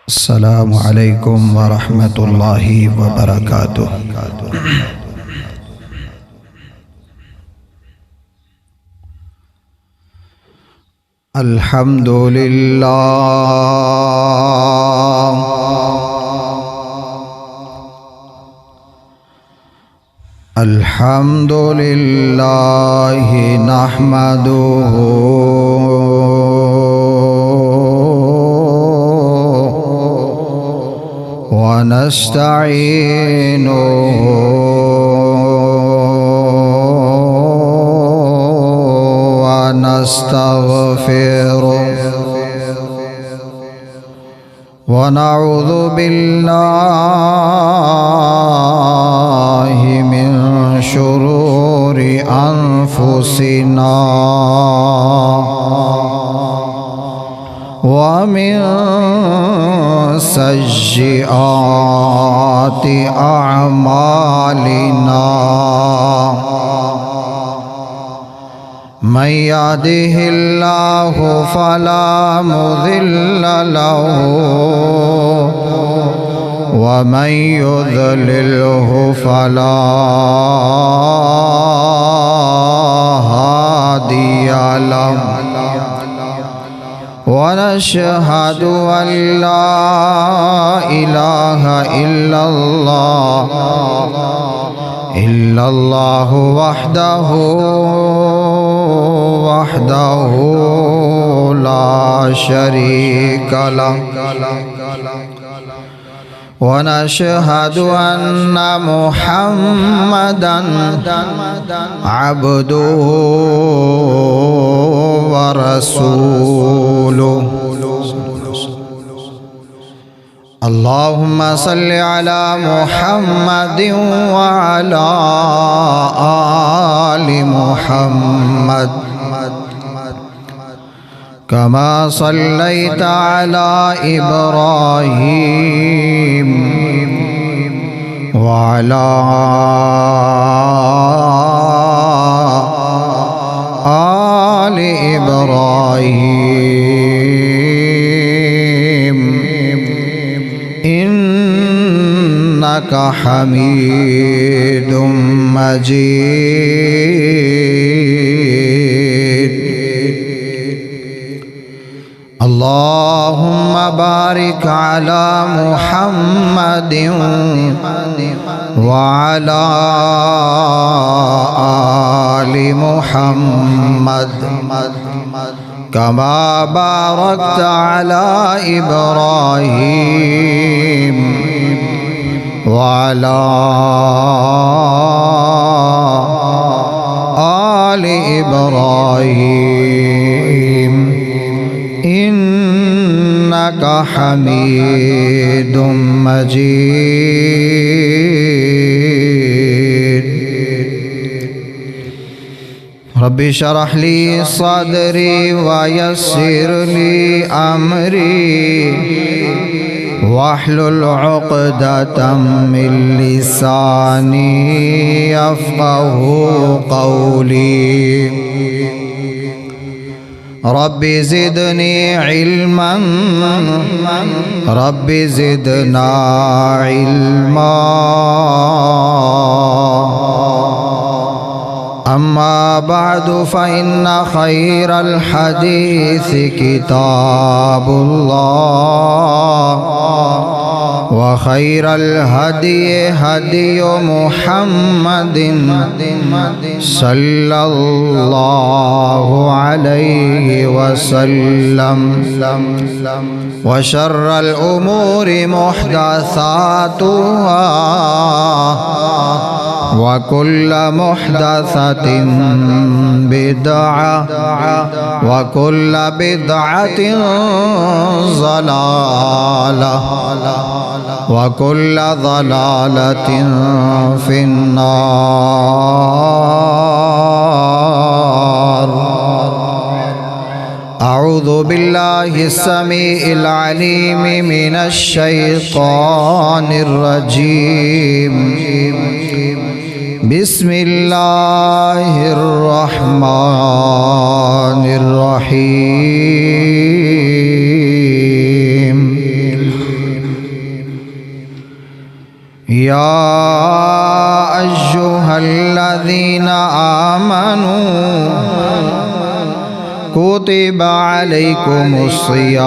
السلام علیکم ورحمۃ اللہ وبرکاتہ۔ الحمد للہ الحمد للہ نحمدہ ونستعینہ ونستغفرہ ونعوذ باللہ من شرور انفسنا ومن سیئات اعمالنا من يهده الله فلا مضل له ومن يضلله فلا هادي له ونشهد أن لا إله إلا الله وحده لا شريك له ونشهد أن محمدًا عبده ورسوله اللهم صل على محمد وعلى آل محمد كما صليت على إبراهيم وعلى آل إبراهيم إنك حميد مجيد اللهم بارك على محمد وعلى آل محمد كما باركت على إبراهيم وعلى آل إبراهيم إنك حميد مجيد رب اشرح لي صدري ويسر لي أمري واحلل عقدة من لساني يفقه قولي رب زدني علما رب زدنا علما أما بعد فإن خير الحديث كتاب الله وخير الهدي هدي محمد صلى الله عليه وسلم وشر الأمور محدثاتها وكل محدثة بدعة وكل بدعة ضلالة وكل ضلالة في النار أعوذ بالله السميع العليم من الشيطان الرجيم بسم الله الرحمن الرحيم یا ایھا الذین آمنوا کتب علیکم الصیام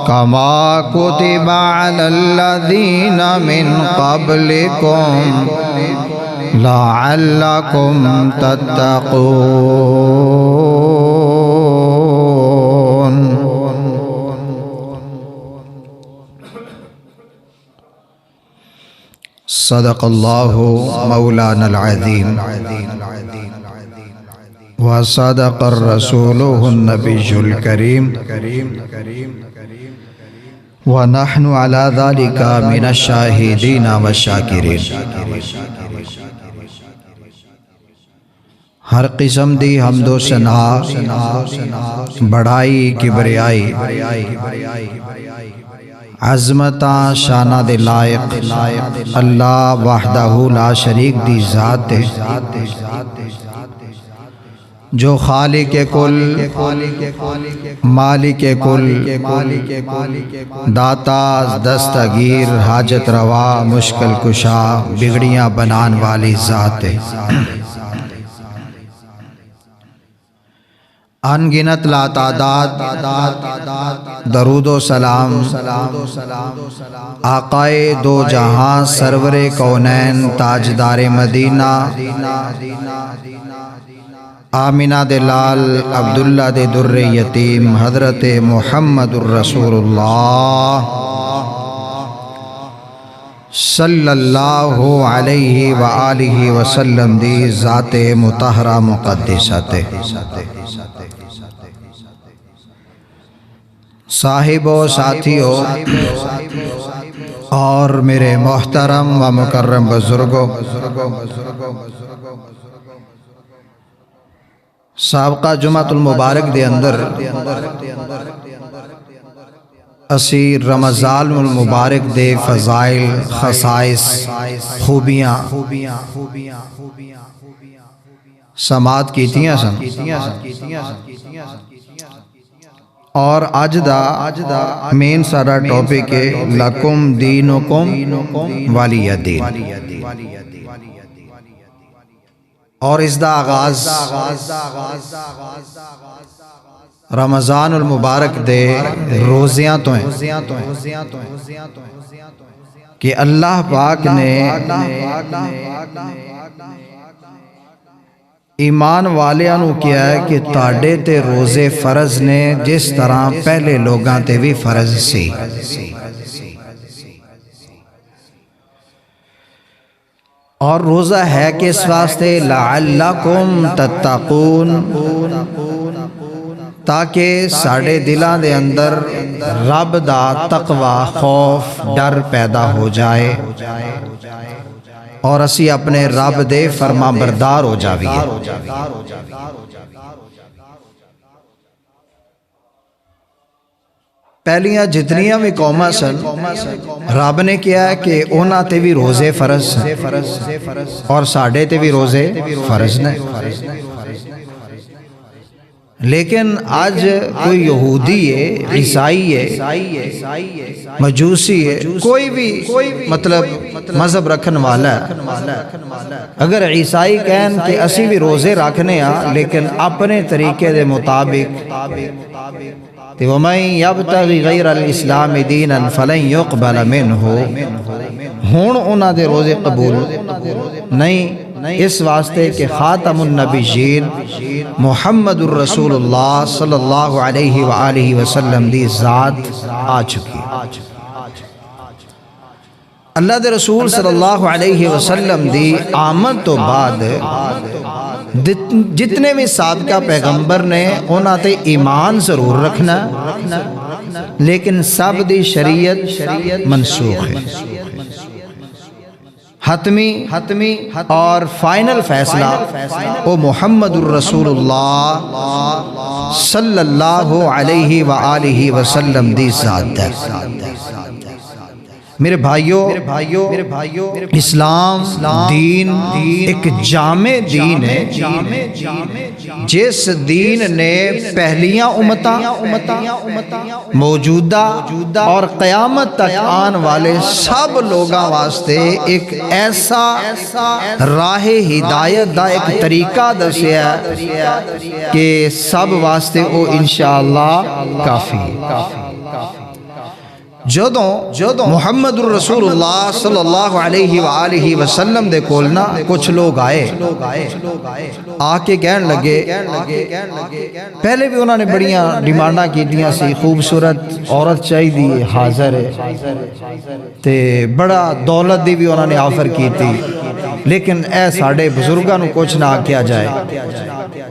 کما کتب علی الذین من قبلکم لعلکم تتقون۔ صدق اللہ مولانا العظیم وصدق الرسول النبی الکریم ونحن على ذلك من الشاہدین والشاکرین۔ ہر قسم دی حمد و ثنا، بڑائی کبریائی، عظمتاں شانہ دے لائق اللہ وحدہ لا شریک دی ذات ہے، جو خالق کل، مالک کل، داتا دستگیر، حاجت روا، مشکل کشا، بگڑیاں بنان والی ذات ہے۔ ان گنت لا تعداد درود و سلام آقائے دو جہاں، سرور کونین، تاجدار مدینہ، آمینہ دے لال، عبداللہ دے در یتیم، حضرت محمد الرسول اللہ صلی اللہ علیہ وآلہ وسلم دی ذات مطہرہ مقدسہ۔ صاحبو، ساتھیو اور میرے محترم و مکرم بزرگوں، سابقہ جمعۃ المبارک دے اندر اسی رمضان المبارک دے فضائل، خصائص، خوبیاں سماعت کیتیاں سن، اور اج دا مین سارا ٹاپک ہے لکم دینکم ولی دین، اور اس دا آغاز رمضان المبارک دے روزیاں تو ہیں کہ اللہ پاک نے ایمان والیاں نو کیا ہے کہ تاڑے تے روزے فرض نے جس طرح پہلے لوگاں تے بھی فرض سی۔ اور روزہ ہے کس واسطے؟ لعلکم تتقون، تاکہ ساڑے دلاں دے اندر رب دا تقوی، خوف، ڈر پیدا ہو جائے اور اسی اپنے رب دے فرما بردار ہو جاویے۔ پہلیاں جتنیاں بھی قوماں سن، رب نے کیا ہے کہ اونا تے بھی روزے فرض اور ساڑھے تے بھی روزے فرض نے۔ لیکن آج کوئی یہودی ہے، عیسائی ہے، مجوسی ہے، کوئی بھی مطلب مذہب رکھن والا ہے، اگر عیسائی کہیں کہ اسی بھی روزے رکھنے ہیں لیکن اپنے طریقے دے مطابق، وَمَن يَبْتَغِ غَيْرَ الْإِسْلَامِ دِينًا فَلَن يُقْبَلَ مِنْهُ، ہون انہاں دے روزے قبول نہیں، اس واسطے کہ خاتم النبیین محمد الرسول اللہ صلی اللہ علیہ وآلہ وسلم دی ذات آ چکی۔ اللہ دے رسول صلی اللہ علیہ وسلم دی آمد تو بعد جتنے بھی سابقہ پیغمبر نے انہاں تے ایمان ضرور رکھنا، لیکن سب دی شریعت منسوخ ہے۔ حتمی اور فائنل فیصلہ وہ محمد الرسول اللہ صلی اللہ علیہ وآلہ وسلم دی ذات ہے۔ میرے بھائیوں اسلام دین ایک جامع دین ہے جس دین نے پہلیاں امتاں موجودہ اور قیامت تک آن والے سب لوگاں واسطے ایک ایسا راہ ہدایت دا ایک طریقہ دسیا ہے کہ سب واسطے وہ انشاءاللہ کافی جدوں محمد الرسول اللہ صلی اللہ علیہ وآلہ وسلم دے کولنا کچھ لوگ آئے آ کے کہن لگے پہلے بھی انہوں نے بڑیاں ڈیمانڈاں کی دیا سی خوبصورت عورت چاہی دی حاضر ہے تے بڑا دولت دی بھی انہوں نے آفر کی تھی لیکن اے ساڑھے بزرگاں نو کچھ نہ کیا جائے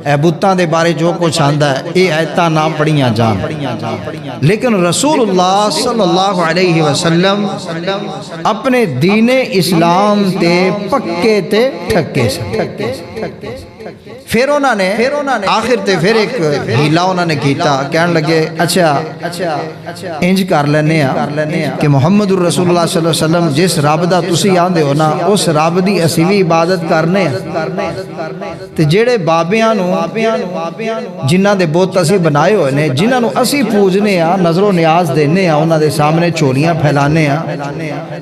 اے بتاں دے بارے جو کچھ آندہ ہے اے ایتاں نہ پڑھیاں جان لیکن رسول اللہ صلی اللہ علیہ وسلم اپنے دین اسلام تے پکے تے ٹھکے سے پھر انہوں نے آخر تے پھر ایک ہیلا انہوں نے کیتا کہنے لگے اچھا انج کر لینے کہ محمد الرسول اللہ صلی اللہ علیہ وسلم جس رب دا تسی آندے ہو نا اس رب دی اسی بھی عبادت کرنے تے جیڑے بابیاں نو جنہاں دے بت اسی بنائے ہوئے نے جنہاں نو اسی پوجنے ہاں نظر و نیاز دینے ہاں انہاں دے سامنے چولیاں پھیلانے ہاں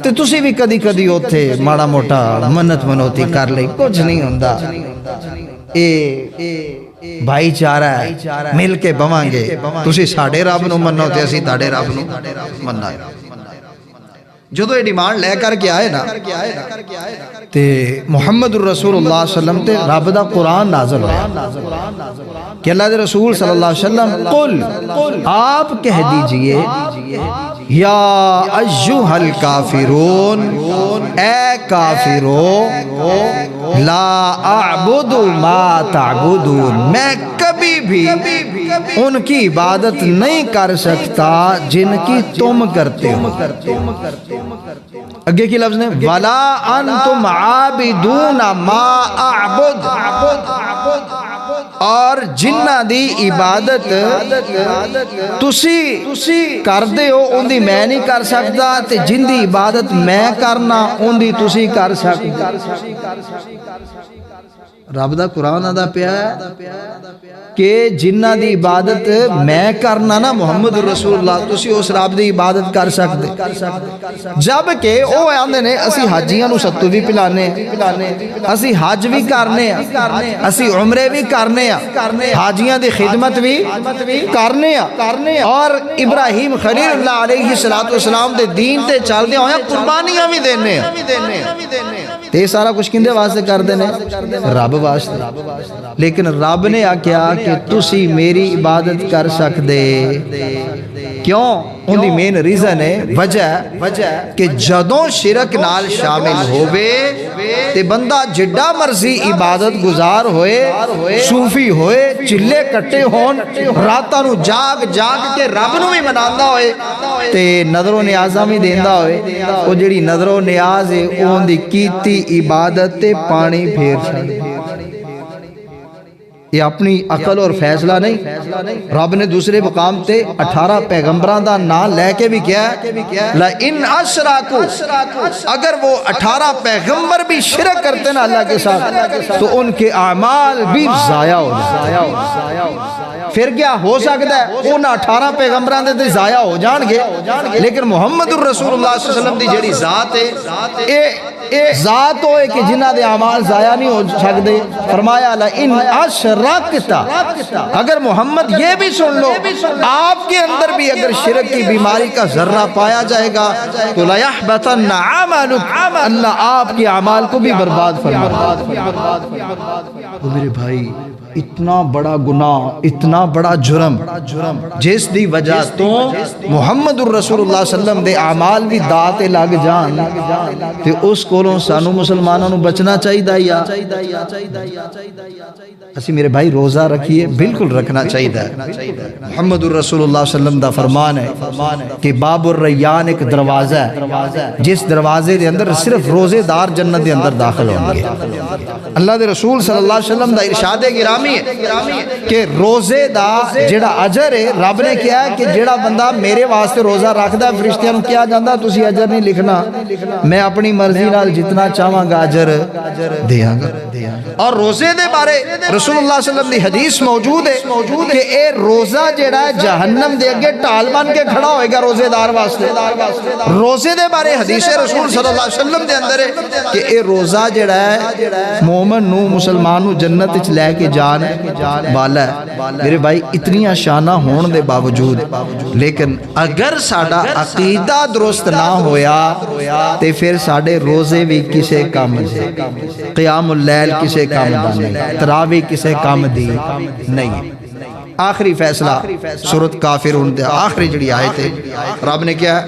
تے تسی بھی کدی کدی ہوتے ماڑا موٹا منت منوتی کر لئی کچھ نہیں ہوندا بھائی چارہ ہے مل کے بوان گے تسی ساڑھے رب نو منو تے اسی تاڑے رب نو مننا ہے جو تو یہ ڈیمانڈ لے کر کے آئے نا تے محمد الرسول اللہ صلی اللہ علیہ وسلم تے رب دا قرآن نازل ہوا کہ اللہ دے رسول صلی اللہ علیہ وسلم قل آپ کہہ دیجئے یا ایھا الکافرون اے کافرو لا اعبد ما تعبدون میں کبھی بھی ان کی عبادت نہیں کر سکتا جن کی تم کرتے ہو اگے کی لفظ نے وَلَا أَنْتُمْ عَابِدُونَ مَا أَعْبُدْ اور جنہ دی عبادت تسی کر دے ہو ان دی میں نہیں کر سکتا تے جن دی عبادت میں کرنا ان دی تسی کر سکتا رب دا قرآن ادا پیا ہے کہ جنہ دی عبادت میں کرنا نا محمد الرسول اللہ تسی اس رب دی عبادت کر سکتے جبکہ او آندے نے اسی حاجیاں نو ستو بھی پلانے اسی حج بھی کرنے اسی عمرے بھی کرنے حاجیاں دی خدمت بھی کرنے اور ابراہیم خلیل اللہ علیہ السلام دے دین تے چل دے ہویا قربانیاں بھی دینے تے سارا کچھ کندے واسطے کر دینے رب واسطے لیکن رب نے آکیا کہ تسی میری عبادت کر سکتے کیوں ان دی مین ریزن ہے وجہ کہ جدوں شرک نال شامل ہوئے تے بندہ جڈا مرضی عبادت گزار ہوئے صوفی ہوئے چلے کٹے ہون راتاں نو جاگ کے رب نو بھی مناندا ہوئے تے نظر و نیازاں بھی دیندا ہوئے او جڑی نظر و نیاز ہے اون دی کیتی عبادت تے پانی پھیر چھڑ یہ اپنی عقل اور فیصلہ نہیں رب نے دوسرے مقام تے 18 پیغمبران دا نام لے کے بھی کیا ہے لَإِنْ أَشْرَكُوا اگر وہ 18 پیغمبر بھی شرک کرتے نا اللہ کے ساتھ تو ان کے اعمال بھی ضائع ہو جائے پھر کیا ہو سکتا ہے ان 18 پیغمبران دے ضائع ہو جان گے لیکن محمد الرسول اللہ صلی اللہ علیہ وسلم دی جڑی ذات ہے ذات ہوئے کہ جنہ دے اعمال ضائع نہیں ہو سکتے فرمایا لَإِنْ أَشْرَكْتَ اگر محمد یہ بھی سن لو آپ کے اندر بھی اگر شرک کی بیماری کا ذرہ پایا جائے گا تو لَيَحْبَطَنَّ عَمَلُكَ اللہ آپ کے اعمال کو بھی برباد فرما میرے بھائی اتنا بڑا گناہ اتنا بڑا جرم جس دی وجہ تو محمد الرسول اللہ صلی اللہ علیہ وسلم دے اعمال بھی داتے لگ جان تے اس کولوں سانو مسلمانوں نو بچنا چاہیے یا اسی میرے بھائی روزہ رکھیے بالکل رکھنا چاہیے محمد الرسول اللہ صلی اللہ علیہ وسلم دا فرمان ہے کہ باب الریان ایک دروازہ ہے جس دروازے دے اندر صرف روزے دار جنت دے اندر داخل ہوں گے اللہ دے رسول صلی اللہ علیہ وسلم دا ارشاد گرامی گرامی ہے کہ روزے دا جڑا اجر ہے رب نے کیا ہے کہ جڑا بندہ میرے واسطے روزہ رکھدا ہے فرشتیاں نوں کیا جاندا تسی اجر نہیں لکھنا میں اپنی مرضی نال جتنا چاہواں گا اجر دیاں گا اور روزے دے بارے رسول اللہ صلی اللہ علیہ وسلم دی حدیث موجود ہے کہ اے روزہ جڑا ہے جہنم دے اگے ٹال بن کے کھڑا ہوئے گا روزے دار واسطے روزے دے بارے حدیث رسول صلی اللہ علیہ وسلم دے اندر ہے کہ اے روزہ جڑا ہے مومن نو مسلمان نو جنت وچ لے کے جان والا ہے میرے بھائی اتنی شانہ ہون دے باوجود لیکن اگر ساڈا عقیدہ درست نہ ہویا تے پھر ساڈے روزے بھی کسے کام دے قیام اللیل کسے کام دا نہیں تراویح کسے کام دی نہیں آخری فیصلہ سورۃ کافرون دے آخری جڑی آیت ہے رب نے کیا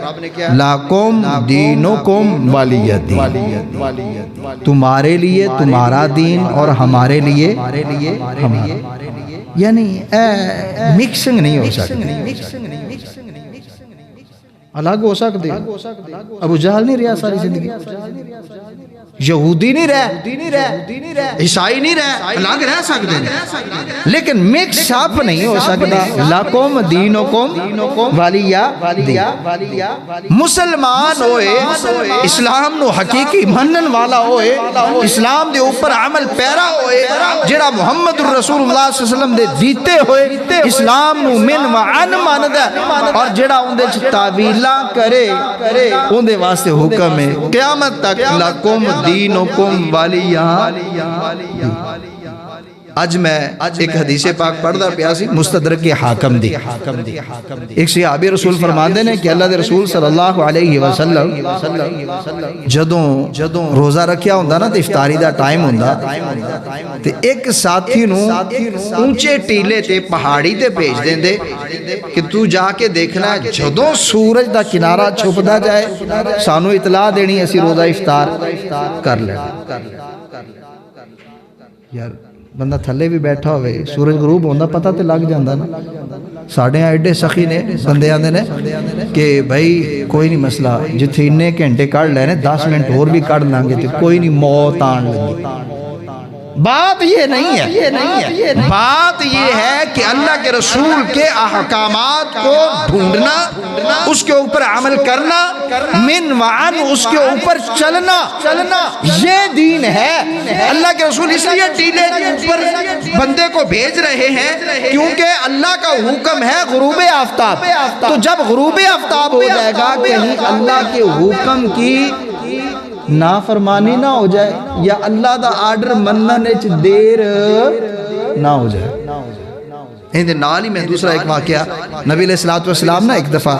لَکُمْ دِینُکُمْ وَلِیَ دِین تمہارے لیے تمہارا دین اور ہمارے لیے ہمارا یعنی مکسنگ نہیں ہو سکتی الگ ہو سکتے ابو جہل نہیں رہا ساری زندگی یہودی نہیں رہا عیسائی نہیں رہا الگ رہ سکتے ہیں لیکن مکس اپ نہیں ہو سکتا لَکُمْ دِینُکُمْ وَلِیَ دِین مسلمان ہوئے اسلام نو حقیقی منن والا ہوئے اسلام دے اوپر عمل پیرا ہوئے جڑا محمد الرسول اللہ صلی اللہ علیہ وسلم دے دیتے ہوئے اسلام نو من وعن ماندا اور جڑا اندے چ تعویلاں کرے اندے واسطے حکم ہے قیامت تک لَکُمْ دینکم ولیہ اج میں ایک حدیث پاک پڑھ دا پیاسی مستدرک حاکم دی ایک صحابی رسول فرماندے نے کہ اللہ دے رسول صلی اللہ علیہ وسلم جدوں روزہ رکھیا ہوندا نا تے افطاری دا ٹائم ہوندا تے ایک ساتھی نو اونچے ٹیلے تے پہاڑی تے بھیج دیندے کہ تو جا کے دیکھنا جدوں سورج دا کنارہ چھپدا جائے سانو اطلاع دینی اسی روزہ افطار کر لینا یار بندہ تھلے بھی بیٹھا ہوئے سورج غروب ہوندہ پتہ تے لگ جاندہ نا ساڑھے ایڈے سخی نے بندے آندے نے کہ بھائی کوئی نہیں مسئلہ جتھے انہیں گھنٹے کڑ لینے 10 منٹ اور بھی کڑ لانگے تو کوئی نہیں موت آن لگی بات یہ نہیں ہے بات یہ ہے کہ اللہ کے رسول کے احکامات کو ڈھونڈنا اس کے اوپر عمل کرنا من وعن اس کے اوپر چلنا یہ دین ہے اللہ کے رسول اس لیے ٹیلے کے اوپر بندے کو بھیج رہے ہیں کیونکہ اللہ کا حکم ہے غروب آفتاب تو جب غروب آفتاب ہو جائے گا کہیں اللہ کے حکم کی نافرمانی نہ ہو جائے یا اللہ دا آرڈر مننے چ دیر نہ ہو جائے اندے نال ہی میں دوسرا ایک واقعہ نبی علیہ الصلوۃ والسلام نا ایک دفعہ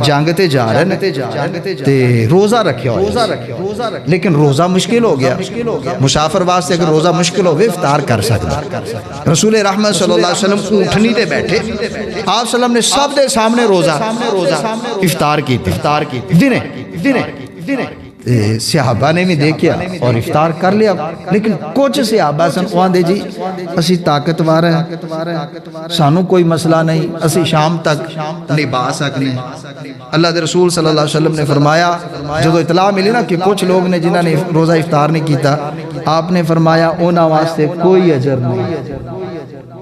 جنگتے جا رہے ہیں تے روزہ رکھیا ہوا لیکن روزہ مشکل ہو گیا مسافر واسطے اگر روزہ مشکل ہوئے افطار کر سکتا رسول رحمت صلی اللہ علیہ وسلم اونٹنی تے بیٹھے آپ صلی اللہ علیہ وسلم نے سب دے سامنے روزہ افطار کی دنے صحابہ نے بھی دیکھیا اور افطار کر لیا لیکن کچھ صحابہ سن وہاں دے جی اسی طاقتوار ہیں سانو کوئی مسئلہ نہیں اسی شام تک نبھا سکنے اللہ دے رسول صلی اللہ علیہ وسلم نے فرمایا جب اطلاع ملی نا کہ کچھ لوگ نے جنہوں نے روزہ افطار نہیں کیتا آپ نے فرمایا اونا واسطے کوئی اجر نہیں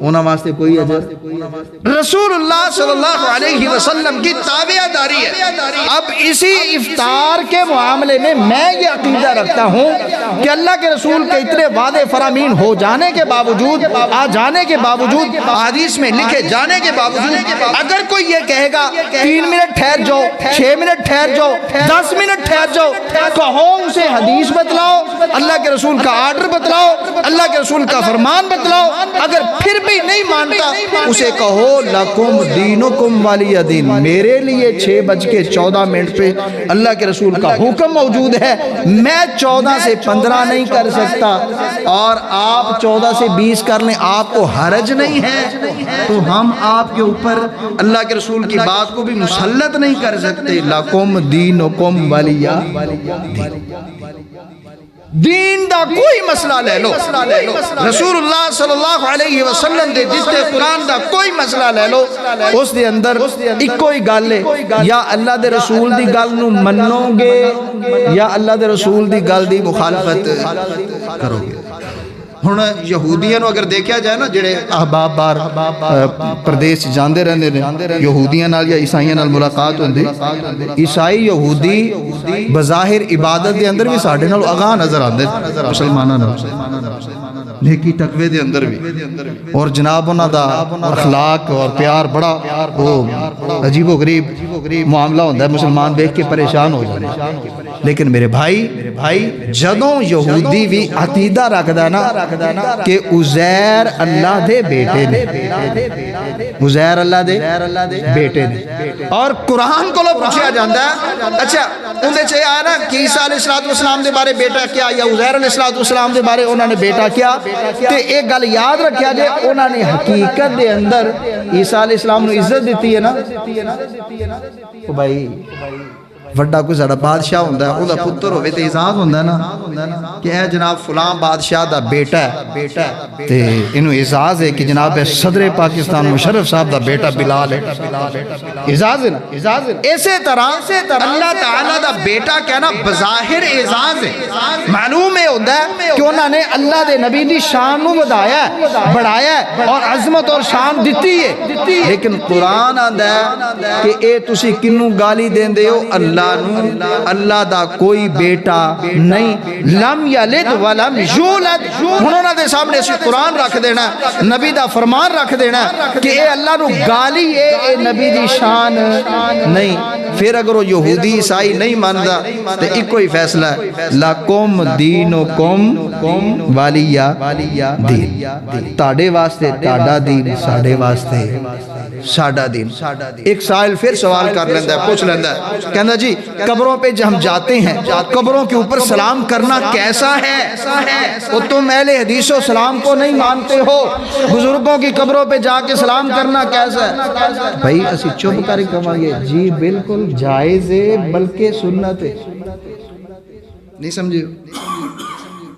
اونا واسطے کوئی اجر رسول اللہ صلی اللہ علیہ وسلم کی تابعہ داری ہے اب اسی افطار کے معاملے میں یہ عقیدہ رکھتا ہوں کہ اللہ کے رسول کے اتنے وعدے فرامین ہو جانے کے باوجود آ جانے کے باوجود حدیث میں لکھے جانے کے باوجود اگر کوئی یہ کہے گا 3 منٹ ٹھہر جاؤ 6 منٹ ٹھہر جاؤ 10 منٹ ٹھہر جاؤ کہو اسے حدیث بتلاؤ اللہ کے رسول کا آرڈر بتلاؤ اللہ کے رسول کا فرمان بتلاؤ اگر پھر بھی نہیں مانتا اسے کہو لَکُمْ دِینُکُمْ وَلِیَ دِین میرے لیے 6:14 پہ اللہ کے رسول کا حکم موجود ہے میں 14 سے 15 نہیں کر سکتا اور آپ 14 سے 20 کر لیں آپ کو حرج نہیں ہے تو ہم آپ کے اوپر اللہ کے رسول کی بات کو بھی مسلط نہیں کر سکتے لَکُمْ دِینُکُمْ وَلِیَ دین دا کوئی مسئلہ لے لو رسول اللہ صلی اللہ علیہ وسلم دے جتے قرآن دا کوئی مسئلہ لے لو اس دے اندر ایک کوئی گل لے یا اللہ دے رسول دی گل نو منو گے یا اللہ دے رسول دی گل دی مخالفت کرو گے ہن یہودیاں نو اگر دیکھا جائے نا جڑے احباب بار پردیس جاندے رہندے نے یہودیاں نال یا عیسائیاں نال ملاقات ہوندی عیسائی یہودی بظاہر عبادت دے اندر بھی ساڈے نال اگاں نظر آندے مسلماناں نال نیکی تقوی دے اندر بھی اور جناب انہاں دا اخلاق اور پیار بڑا عجیب و غریب معاملہ ہوندا ہے مسلمان دیکھ کے پریشان ہو جاندے لیکن میرے بھائی جدوں یہودی بھی عقیدہ رکھدا نا کہ عزیر اللہ دے بیٹے نے عزیر اللہ دے بیٹے نے اور قرآن کو لو پوچھیا جاندا ہے اچھا اندے چ آیا نا کہ عیسیٰ علیہ السلام دے بارے بیٹا کیا یا عزیر علیہ السلام دے بارے انہوں نے بیٹا کیا تے ایک گل یاد رکھیا جے انہوں نے حقیقت دے اندر عیسیٰ علیہ السلام نے عزت دیتی ہے نا بھائی وڈا کوئی ساڈا بادشاہ ہوندا ہے اودا پتر ہوے تے اعزاز ہوندا ہے نا کہ اے جناب فلاں بادشاہ دا بیٹا ہے تے اینو اعزاز ہے کہ جناب صدر پاکستان مشرف صاحب دا بیٹا بلال ہے اعزاز ہے نا اسی طرح اللہ تعالی دا بیٹا کہنا بظاہر اعزاز ہے معلوم ہے ہوندا ہے کہ انہاں نے اللہ دے نبی دی شان نو ودایا ہے بڑھایا ہے اور عظمت اور شان دتی ہے لیکن قرآن آندا ہے کہ اے تسی کنوں گالی دیندے ہو اللہ دا کوئی بیٹا نہیں لم یلد ولم یولد انہوں نے سامنے اسی قرآن رکھ دینا نبی دا فرمان رکھ دینا کہ اے اللہ نو گالی اے نبی دی شان نہیں پھر اگر وہ یہودی عیسائی نہیں ماندا تو ایک کوئی فیصلہ ہے لکم دینکم ولی دین تاڑے واسطے تاڑا دین ساڑے واسطے ساڑا دین ایک سائل پھر سوال کر لیندہ ہے پوچھ لیندہ ہے کہنا جی قبروں پہ جب ہم جاتے ہیں قبروں کے اوپر سلام کرنا کیسا ہے تو تم اہل حدیث و سلام کو نہیں مانتے ہو بزرگوں کی قبروں پہ جا کے سلام کرنا کیسا ہے بھائی اسی چپ کر کہاں گے جی بالکل جائز ہے بلکہ سنت ہے نہیں سمجھے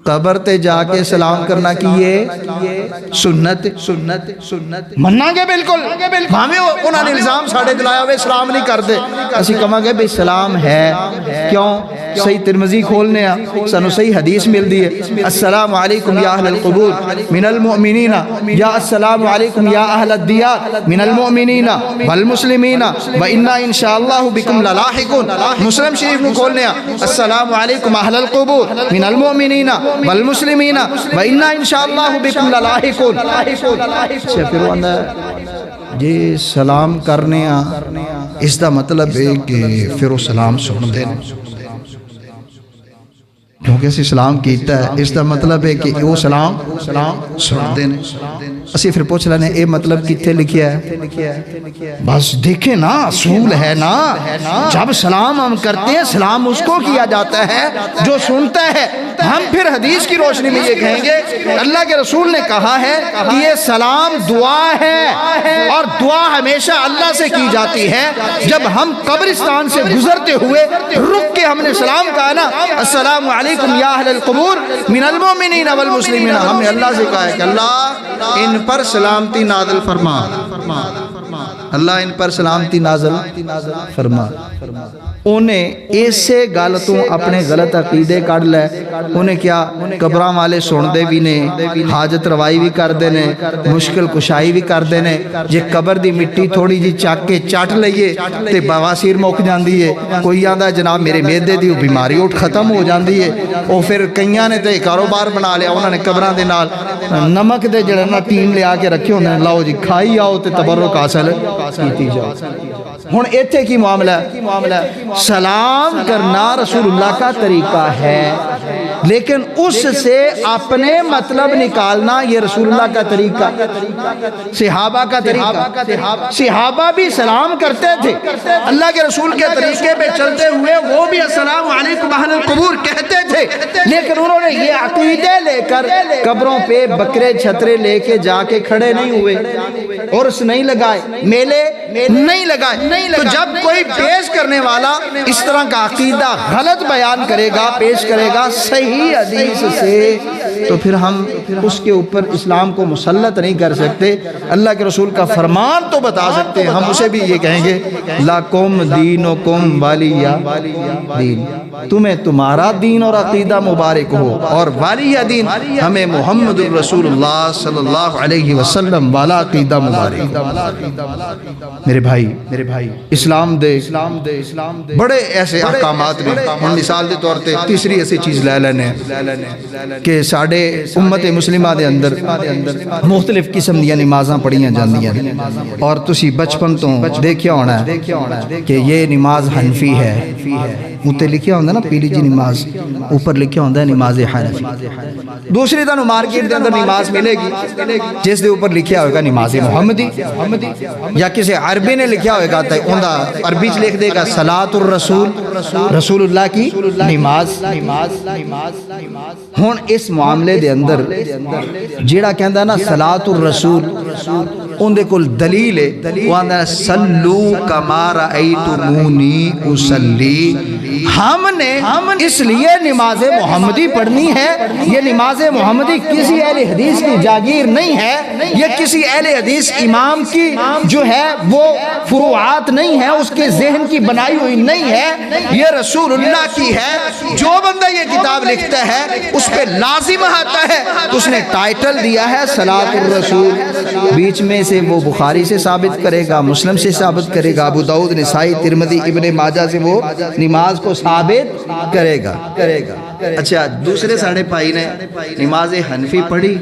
قبر تے جا کے سلام کرنا کی یہ سنت مننا گے بالکل ہمیں انہوں نے الزام ساڑھے دلایا ہوئے سلام نہیں کر دے اسی کہاں گے بھئی سلام ہے کیوں صحیح ترمذی کھولنے سنو صحیح حدیث مل دی ہے السلام علیکم یا اہل القبور من المؤمنین یا السلام علیکم یا اہل الدیار من المؤمنین والمسلمین وَإِنَّا انشاءاللہ بکم للاحقون مسلم شریف نو کھولنے السلام علیکم اہل القبور من المؤمنین والمسلمین وَإِنَّا انشاءاللہ بکم للاحقون پھر وہ اندر یہ سلام کرنے اس دا مطلب ہے کہ پھر وہ سلام سن دیں کیونکہ اسی سلام کیتا ہے اس دا مطلب ہے کہ وہ سلام سن دیں اسی پھر پوچھ لینے اے مطلب کتے لکھیا ہے بس دیکھیں نا اصول ہے نا جب سلام ہم کرتے ہیں سلام اس کو کیا جاتا ہے جو سنتا ہے ہم پھر حدیث کی روشنی میں یہ کہیں گے اللہ کے رسول نے کہا ہے کہ یہ سلام دعا ہے اور دعا ہمیشہ اللہ سے کی جاتی ہے جب ہم قبرستان سے گزرتے ہوئے رک کے ہم نے سلام کہا نا السلام علیکم یا اہل القبور من المؤمنین والمسلمین ہم نے اللہ سے کہا ہے کہ اللہ ان پر سلامتی نازل فرما اللہ ان پر سلامتی نازل فرما انہیں ایسے غلطوں اپنے غلط عقیدے کر لے انہیں کیا قبراں والے سن دے بھی نے حاجت روائی بھی کر دے نے مشکل کشائی بھی کر دے نے جے قبر دی مٹی تھوڑی جی چاک کے چاٹ لئیے تے بواسیر موک جاندی ہے کوئی آدھا جناب میرے میدے دی بیماری اٹھ ختم ہو جاندی ہے اور پھر کئیاں نے تے کاروبار بنا لیا انہوں نے قبراں دے نال نمک دے جڑنا ٹیم لے آکے رکھے انہوں نے لاؤ جی کھائی آؤ تے تبرک حاصل کیتی جاؤ ہن ایتھے کی معاملہ ہے سلام کرنا رسول اللہ کا طریقہ ہے لیکن اس سے اپنے مطلب نکالنا یہ رسول اللہ کا طریقہ صحابہ کا طریقہ صحابہ بھی سلام کرتے تھے اللہ کے رسول کے طریقے پہ چلتے ہوئے وہ بھی السلام علیکم اہل القبور کہتے تھے لیکن انہوں نے یہ عقیدے لے کر قبروں پہ بکرے چھترے لے کے جا کے کھڑے نہیں ہوئے عرس نہیں لگائے، میلے نہیں لگائے۔ تو جب کوئی پیش کرنے والا اس طرح کا عقیدہ غلط بیان کرے گا، پیش کرے گا صحیح حدیث سے، تو پھر ہم اس کے اوپر اسلام کو مسلط نہیں کر سکتے۔ اللہ کے رسول کا فرمان تو بتا سکتے ہیں، ہم اسے بھی یہ کہیں گے لَکُمْ دِینُکُمْ وَلِیَّ دین، تمہیں تمہارا دین اور عقیدہ مبارک ہو، اور ولی دین ہمیں محمد الرسول اللہ صلی اللہ علیہ وسلم والا عقیدہ مبارک۔ میرے بھائی اسلام دے بڑے ایسے احکامات نے، ہم مثال دے طور تے تیسری ایسی چیز لے لینے کہ ساڑھے امت مسلمہ دے اندر مختلف قسم دیا نمازاں پڑھیاں جاندیاں، اور تسی بچپن تو دیکھیا ہونا ہے کہ یہ نماز حنفی ہے، اوتے لکھیا ہوندہ نا پیلی جی نماز، اوپر لکھیا ہوندہ ہے نماز حنفی۔ دوسری تانوں مارکیٹ دے اندر نماز ملے گی جس دے اوپر لکھیا ہوئے گا نماز محمدی، یا کسی عربی نے لکھیا ہوئے گا تو اندہ عربی چ لکھ دے گا صلاۃ الرسول، رسول اللہ کی نماز۔ ہون اس معاملے دے اندر جیڑا کہندہ نا صلاۃ الرسول، ان دے کل دلیل ہے، وہ اندہ صلو کما رأیتمونی اصلی، ہم نے اس لیے نماز محمدی پڑھنی ہے۔ یہ نماز محمدی کسی اہل حدیث کی جاگیر نہیں ہے، یہ کسی اہل حدیث امام کی جو ہے وہ فروعات نہیں ہے، اس کے ذہن کی بنائی ہوئی نہیں ہے، یہ رسول اللہ کی ہے۔ جو بندہ یہ کتاب لکھتا ہے اس پہ لازم آتا ہے، تو اس نے ٹائٹل دیا ہے صلاۃ الرسول، بیچ میں سے وہ بخاری سے ثابت کرے گا، مسلم سے ثابت کرے گا، ابو داؤد، نسائی، ترمذی، ابن ماجہ سے وہ نماز کو ثابت کرے گا۔ اچھا، دوسرے ساڑھے پائی نے نماز حنفی پڑھی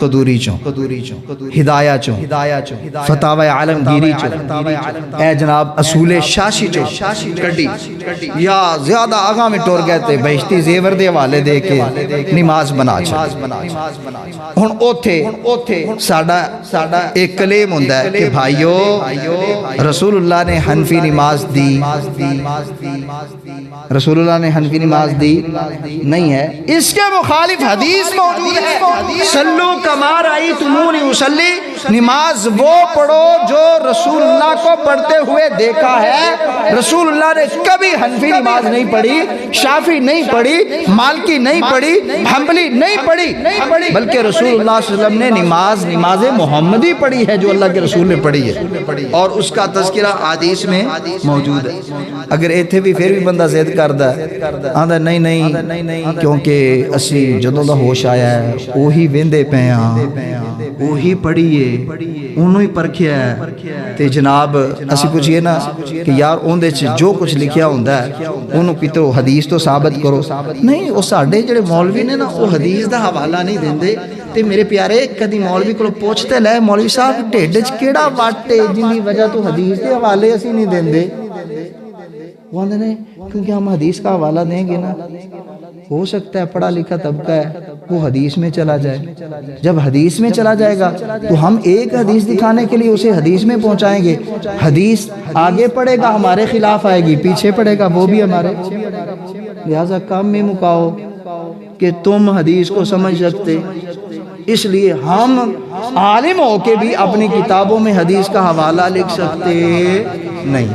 قدوری چوں، ہدایہ چوں، فتاوی عالمگیری چوں، اے جناب اصول شاشی چوں کڑی، یا زیادہ آگاہ میں ٹور گئے تھے بہشتی زیور دے والے دے کے نماز بنا چھے۔ ہن اوتھے ساڑھا ایک کلیم ہوندہ ہے کہ بھائیو رسول اللہ نے حنفی نماز دی، رسول اللہ نے حنفی نماز دی نہیں ہے، اس کے مخالف حدیث موجود ہے، صلو کما رأیتمونی اصلی، نماز وہ پڑھو جو رسول اللہ کو پڑھتے ہوئے دیکھا ہے۔ رسول اللہ نے کبھی حنفی نماز نہیں پڑھی، شافی نہیں پڑھی، مالکی نہیں پڑھی، حنبلی نہیں پڑھی، بلکہ رسول اللہ صلی اللہ علیہ وسلم نے نماز محمدی پڑھی ہے جو اللہ کے رسول نے پڑھی ہے، اور اس کا تذکرہ حدیث میں موجود ہے۔ اگر ایتھے بھی پھر بھی بندہ زید کردہ آندہ نہیں کیونکہ اسی جدوں دا ہوش آیا ہے وہی ویندے پہ وہی پڑھیے انہوں ہی پرکھیا ہے، تے جناب اسی کچھ یہ نا کہ یار اندے جو کچھ لکھیا ہوندہ ہے انہوں پیترو حدیث تو ثابت کرو، نہیں وہ ساڑھے جڑے مولوی نے نا وہ حدیث دا حوالہ نہیں دیندے۔ تے میرے پیارے کدی مولوی کو پوچھتے لے مولوی صاحب ٹھیڈج کیڑا واٹے جن کی وجہ تو حدیث دے حوالے اسی نہیں دیندے؟ وہ آندے نے کیونکہ ہم حدیث کا حوالہ دیں گے نا، ہو سکتا ہے پڑھا لکھا طبقہ ہے وہ حدیث میں چلا جائے، جب حدیث میں چلا جائے گا تو ہم ایک حدیث دکھانے کے لیے اسے حدیث میں پہنچائیں گے، حدیث آگے پڑھے گا ہمارے خلاف آئے گی، پیچھے پڑھے گا وہ بھی ہمارے، لہٰذا کام میں مکاؤ کہ تم حدیث کو سمجھ سکتے، اس لیے ہم عالم ہو کے بھی اپنی کتابوں میں حدیث کا حوالہ لکھ سکتے نہیں،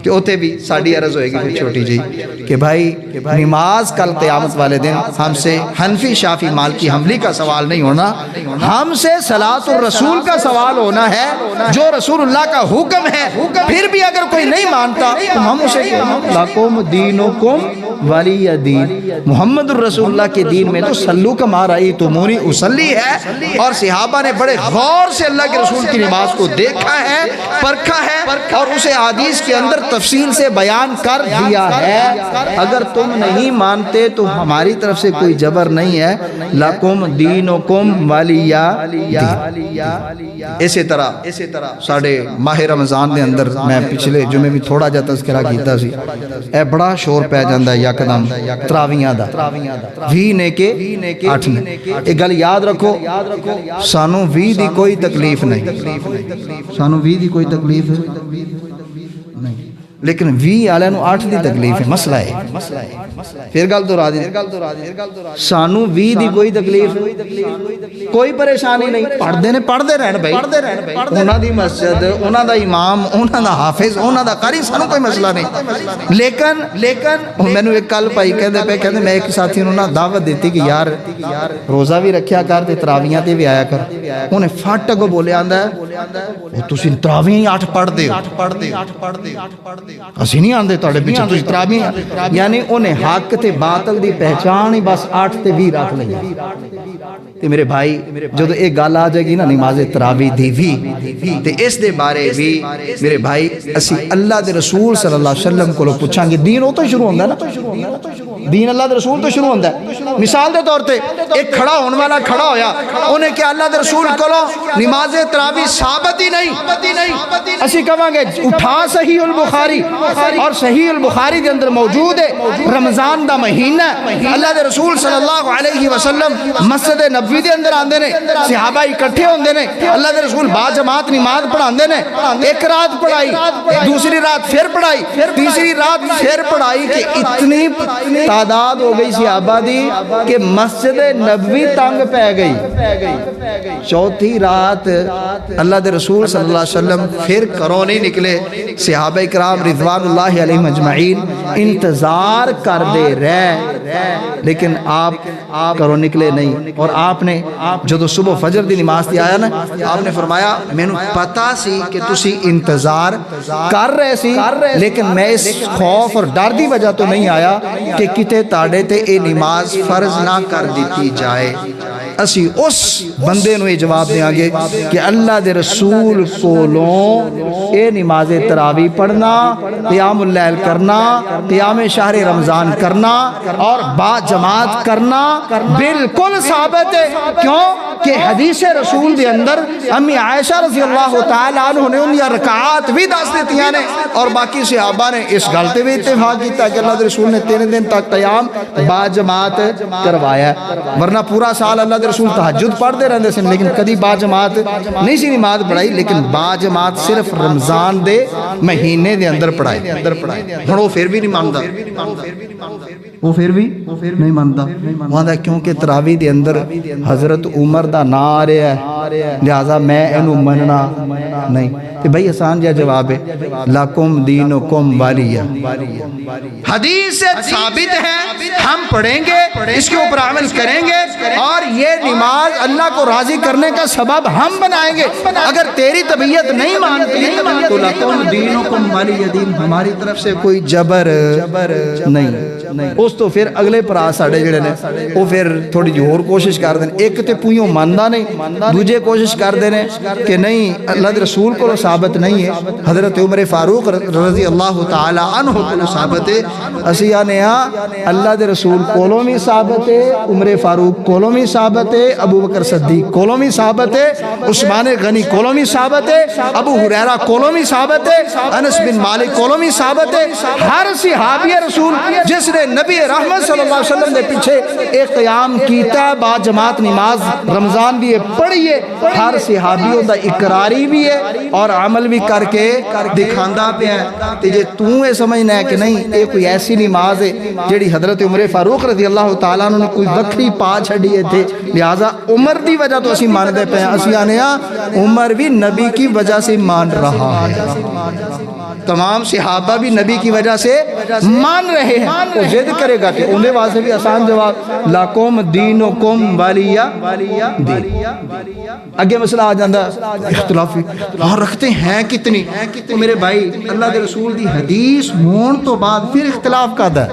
کہ ہوتے بھی ساڑھی عرض ہوئے گی پھر چھوٹی جی کہ بھائی نماز کل قیامت والے دن ہم سے حنفی شافی مالکی حنبلی کا سوال نہیں ہونا، ہم سے صلاۃ الرسول کا سوال ہونا ہے جو رسول اللہ کا حکم ہے۔ پھر بھی اگر کوئی نہیں مانتا تو ہم اسے لکم دینکم ولی دین، محمد الرسول اللہ کے دین میں تو صلو کما رأیتمونی اصلی ہے، اور صحابہ نے بڑے غور سے اللہ کے رسول کی نماز کو دیکھا ہے، پرکھا ہے، اور اسے حدیث کے اندر تفصیل سے بیان کر دیا ہے۔ اگر تم نہیں مانتے تو ہماری طرف سے کوئی جبر نہیں ہے، لکم دینکم ولی دین۔ اسی طرح ساڑھے ماہ رمضان دے اندر میں پچھلے جمعے بھی تھوڑا جا تذکرہ کیتا سی، اے بڑا شور پہ جاندہ یکدم تراویاں دا 20 نے کے 8 نے، ایک گل یاد رکھو سانو 20 دی کوئی تکلیف نہیں، سانو 20 دی کوئی تکلیف نہیں، لیکن 20 والے نو 8 دی تکلیف ہے، مسئلہ ہے۔ پھر گل دہرا دی، سانو 20 دی کوئی تکلیف کوئی پریشانی نہیں، پڑھتے رہن بھائی، انہاں دی مسجد، انہاں دا امام، انہاں دا حافظ، انہاں دا قاری، سانو کوئی مسئلہ نہیں۔ لیکن میں نے ایک کل پائی کہندے میں ایک ساتھی نو نا دعوت دیتی کہ یار روزہ بھی رکھیا کر تے تراویحاں تے بھی آیا کر، انہیں فٹ اگوں بولے آندا ہے تسی تراویحاں 8 پڑھدے ہو، اسی نہیں آندے تواڈے پیچھے تسی تراویحاں، یعنی انہیں حق تے باطل دی پہچان ہی بس 8 تے 20 رکھ لئی۔ تے میرے بھائی جدو ایک گل آ جائے گی نا نماز تراویح دی بھی تے اس دے بارے بھی میرے بھائی اسی اللہ دے رسول صلی اللہ علیہ وسلم کو پوچھاں گے۔ دین وہ تو شروع ہوندہ ہے نا، دین اللہ دے رسول تو شروع ہوندہ ہے۔ مثال دے طور تے ایک کھڑا ہونے والا کھڑا ہویا، انہیں کیا اللہ دے رسول کو نماز تراویح ثابت ہی نہیں، اسی کہاں گے اٹھا صحیح البخاری، اور صحیح البخاری دے اندر موجود ہے رمضان دا مہینہ اللہ دے رسول صلی اللہ علیہ وسلم مسجد نبوی دے اندر آندے نے، صحابہ اکٹھے ہوندے نے، اللہ دے رسول با جماعت نماز پڑھاندے نے، ایک رات پڑھائی، دوسری رات پھر پڑھائی، تیسری رات پھر پڑھائی، کہ اتنی تعداد ہو گئی صحابہ دی کہ مسجد نبوی تنگ پہ گئی۔ چوتھی رات اللہ دے رسول صلی اللہ علیہ وسلم پھر کروں نہیں نکلے، صحابہ اکرام رضوان اللہ علیہم اجمعین انتظار کر دے رہے، لیکن آپ کروں نکلے نہیں۔ اور آپ نے جدو صبح فجر دی نماز دی آیا نا، آپ نے فرمایا میں نے پتا سی کہ تسی انتظار کر رہے سی، لیکن میں اس خوف اور ڈر دی وجہ تو نہیں آیا کہ کتے تاڑے تے اے نماز فرض نہ کر دیتی جائے۔ اسی اس بندے نو یہ جواب دیں گے کہ اللہ دے رسول کولوں اے نماز تراویح پڑھنا، قیام اللیل کرنا، قیام شہر رمضان کرنا اور با جماعت کرنا بالکل ثابت ہے۔ کیوں کہ حدیث رسول دے اندر امی عائشہ رضی اللہ تعالیٰ عنہ نے انہی رکعات بھی دس دیتیاں نے، اور باقی صحابہ نے اس غلطے بھی اتفاق کیتا کہ اللہ دے رسول نے 3 دن تک قیام با جماعت کروایا، ورنہ پورا سال اللہ دے رسول تہجد پڑھتے رہندے سن، لیکن کدی با جماعت نہیں سی نماز پڑھائی، لیکن با جماعت صرف رمضان دے مہینے دے اندر پڑھائی۔ ہن وہ پھر بھی نہیں ماندا، وہ پھر بھی نہیں ماندا، وہاں کیونکہ تراویح دے اندر حضرت عمر دا نا آ رہا ہے، لہذا میں انہوں مننا نہیں۔ کہ بھائی آسان جا جواب ہے، لَكُمْ دِينُكُمْ وَلِيَّ، حدیث ثابت ہے، ہم پڑھیں گے، اس کے اوپر عمل کریں گے، اور یہ نماز اللہ کو راضی کرنے کا سبب ہم بنائیں گے۔ اگر تیری طبیعت نہیں مانتی تو لَكُمْ دِينُكُمْ وَلِيَّ دین، ہماری طرف سے کوئی جبر نہیں۔ اس تو پھر اگلے پرا ساڑے جڑے نے وہ پھر تھوڑی جو اور کوشش کر دیں، ایک تے پویوں ماندہ نہیں، دوجے کوشش کر دینے کہ نہیں اللہ دے رسول کو ثابت نہیں ہے، حضرت عمر فاروق رضی اللہ تعالی عنہ کو ثابت ہے، اسی آنے اللہ دے رسول کولوں بھی ثابت ہے، عمر فاروق کولوں بھی ثابت ہے، ابو بکر صدیق کولوں بھی ثابت ہے، عثمان غنی کولوں بھی ثابت ہے، ابو ہریرہ کولوں بھی ثابت ہے، انس بن مالک کولوں بھی ثابت ہے۔ ہر صحابی رسول جس نے نبی رحمت صلی اللہ علیہ وسلم دے پیچھے ایک قیام کیتا، با جماعت نماز رمضان بھی پڑھیے، ہر صحابیوں دا اقراری بھی ہے اور عمل بھی کر کے دکھاندہ پہ ہے۔ تے جے تو یہ سمجھنا ہے کہ نہیں یہ کوئی ایسی نماز ہے جیڑی حضرت عمر فاروق رضی اللہ تعالیٰ عنہ نے کوئی وکری پا چھڑیے تھے، لہٰذا عمر دی وجہ تو اسی مان دے پہ ہیں، اسی آنے عمر بھی نبی کی وجہ سے مان رہا ہے، تمام صحابہ بھی نبی کی وجہ سے مان رہے ہیں۔ وہ ضد کرے گا کہ انہیں واسے بھی آسان جواب، لَكُمْ دِينُكُمْ وَلِيَّ دین۔ اگے مسئلہ آ جاندہ اختلافی وہاں رکھتے ہیں کتنی، تو میرے بھائی اللہ دے رسول دی حدیث ہون تو بعد پھر اختلاف کا دا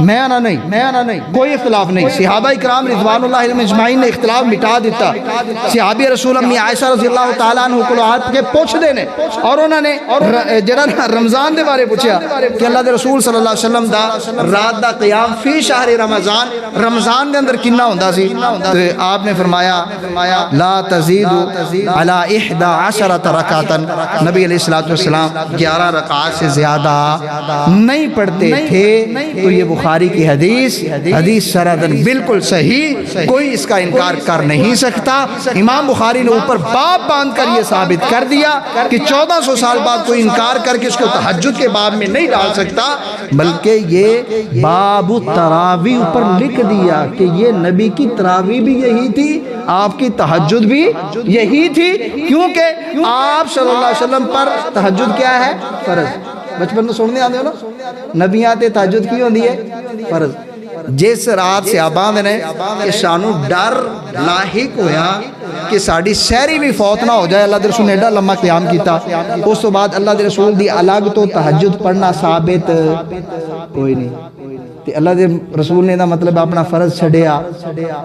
میں آنا نہیں، کوئی اختلاف نہیں۔ صحابہ اکرام رضوان اللہ علیہم اجمعین نے اختلاف مٹا دیتا، صحابی رسول امی عائشہ رضی اللہ تعالیٰ عنہ کو آت کے پوچھ دینے، اور انہوں نے جڑا رمضان دے بارے پوچھا کہ اللہ دے رسول صلی اللہ علیہ وسلم دا رات دا قیام فی شہر رمضان، رمضان دے اندر کنہ ہوندہ سی، تو آپ نے فرمایا لا تزیدو علی 11 رکعتا، نبی علیہ السلام 11 رکعات سے زیادہ نہیں پڑھتے تھے۔ تو یہ بخاری کی حدیث سردن بالکل صحیح، کوئی اس کا انکار کر نہیں سکتا۔ امام بخاری نے اوپر باب باندھ کر یہ ثابت کر دیا کہ 1400 سال بعد کوئی انکار کرے کر کے اس کو تہجد کے باب میں نہیں ڈال سکتا، بلکہ یہ باب تراویح اوپر لکھ دیا کہ یہ نبی کی تراویح بھی یہی تھی، آپ کی تہجد بھی یہی تھی، کیونکہ آپ صلی اللہ علیہ وسلم پر تہجد کیا ہے؟ فرض۔ بچپن میں سننے آتے ہو نا، نبیاں تے تہجد کی ہوندی ہے؟ فرض۔ جس رات صحابہ نے کہ سانو ڈر لاحق ہویا کہ ساڑی سہری بھی فوت نہ ہو جائے، اللہ دے رسول نے ایڈا لمحہ قیام کیتا، اس تو بعد اللہ دے رسول دی الگ تو تہجد پڑھنا ثابت کوئی نہیں، تے اللہ دے رسول نے دا مطلب اپنا فرض چھڑیا